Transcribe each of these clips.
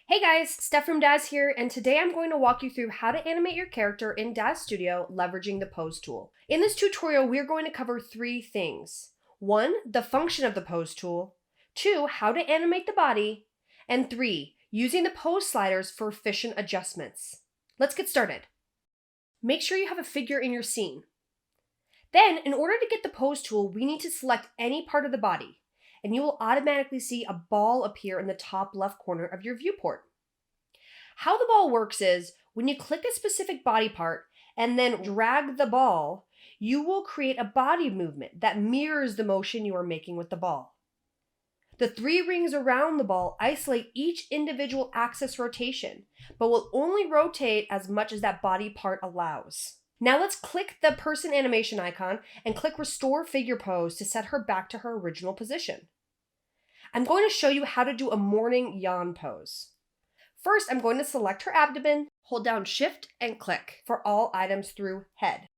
Hey guys, Steph from Daz here, and today I'm going to walk you through how to animate your character in Daz Studio leveraging the pose tool. In this tutorial, we're going to cover three things. 1, the function of the pose tool. 2, how to animate the body. And 3, using the pose sliders for efficient adjustments. Let's get started. Make sure you have a figure in your scene. Then, in order to get the pose tool, we need to select any part of the body, and you will automatically see a ball appear in the top left corner of your viewport. How the ball works is, when you click a specific body part and then drag the ball, you will create a body movement that mirrors the motion you are making with the ball. The 3 rings around the ball isolate each individual axis rotation, but will only rotate as much as that body part allows. Now let's click the person animation icon and click Restore Figure Pose to set her back to her original position. I'm going to show you how to do a morning yawn pose. First, I'm going to select her abdomen, hold down Shift and click for all items through head.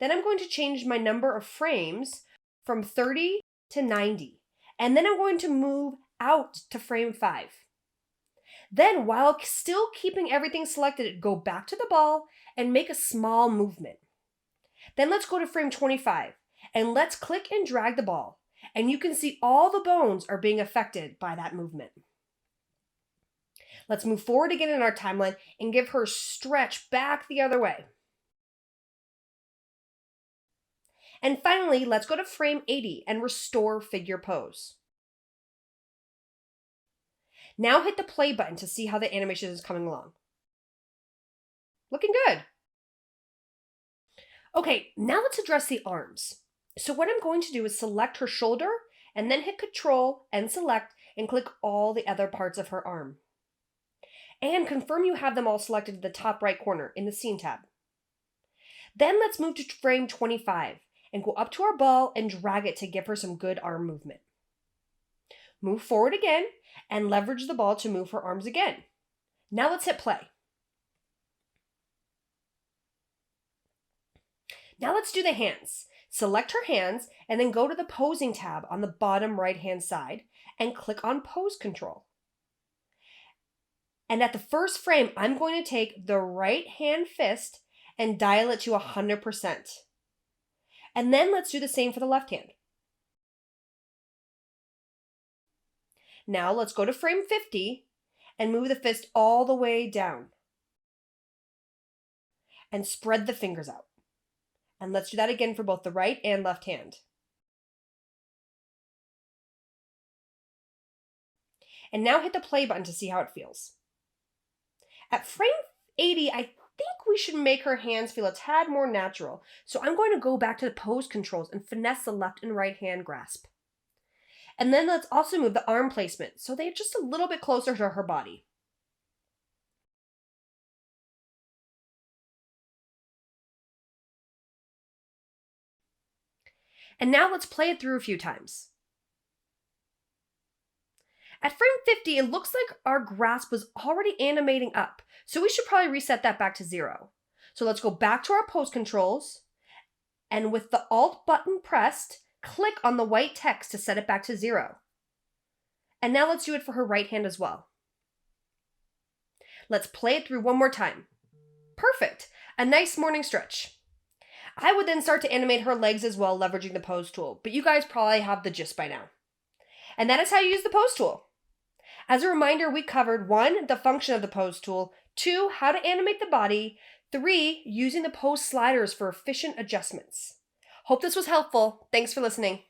Then I'm going to change my number of frames from 30 to 90, and then I'm going to move out to frame 5. Then, while still keeping everything selected, go back to the ball and make a small movement. Then let's go to frame 25 and let's click and drag the ball, and you can see all the bones are being affected by that movement. Let's move forward again in our timeline and give her stretch back the other way. And finally, let's go to frame 80 and restore figure pose. Now hit the play button to see how the animation is coming along. Looking good. Okay, now let's address the arms. So what I'm going to do is select her shoulder and then hit Control and select and click all the other parts of her arm. And confirm you have them all selected in the top right corner in the Scene tab. Then let's move to frame 25 and go up to our ball and drag it to give her some good arm movement. Move forward again and leverage the ball to move her arms again. Now let's hit play. Now let's do the hands. Select her hands and then go to the Posing tab on the bottom right-hand side and click on Pose Control. And at the first frame, I'm going to take the right hand fist and dial it to 100%. And then let's do the same for the left hand. Now let's go to frame 50 and move the fist all the way down. And spread the fingers out. And let's do that again for both the right and left hand. And now hit the play button to see how it feels. At frame 80, I think we should make her hands feel a tad more natural. So I'm going to go back to the pose controls and finesse the left and right hand grasp. And then let's also move the arm placement so they're just a little bit closer to her body. And now let's play it through a few times. At frame 50, it looks like our grasp was already animating up, so we should probably reset that back to 0. So let's go back to our pose controls, and with the Alt button pressed, click on the white text to set it back to 0. And now let's do it for her right hand as well. Let's play it through one more time. Perfect! A nice morning stretch. I would then start to animate her legs as well, leveraging the pose tool, but you guys probably have the gist by now. And that is how you use the pose tool. As a reminder, we covered 1, the function of the pose tool, 2, how to animate the body, 3, using the pose sliders for efficient adjustments. Hope this was helpful. Thanks for listening.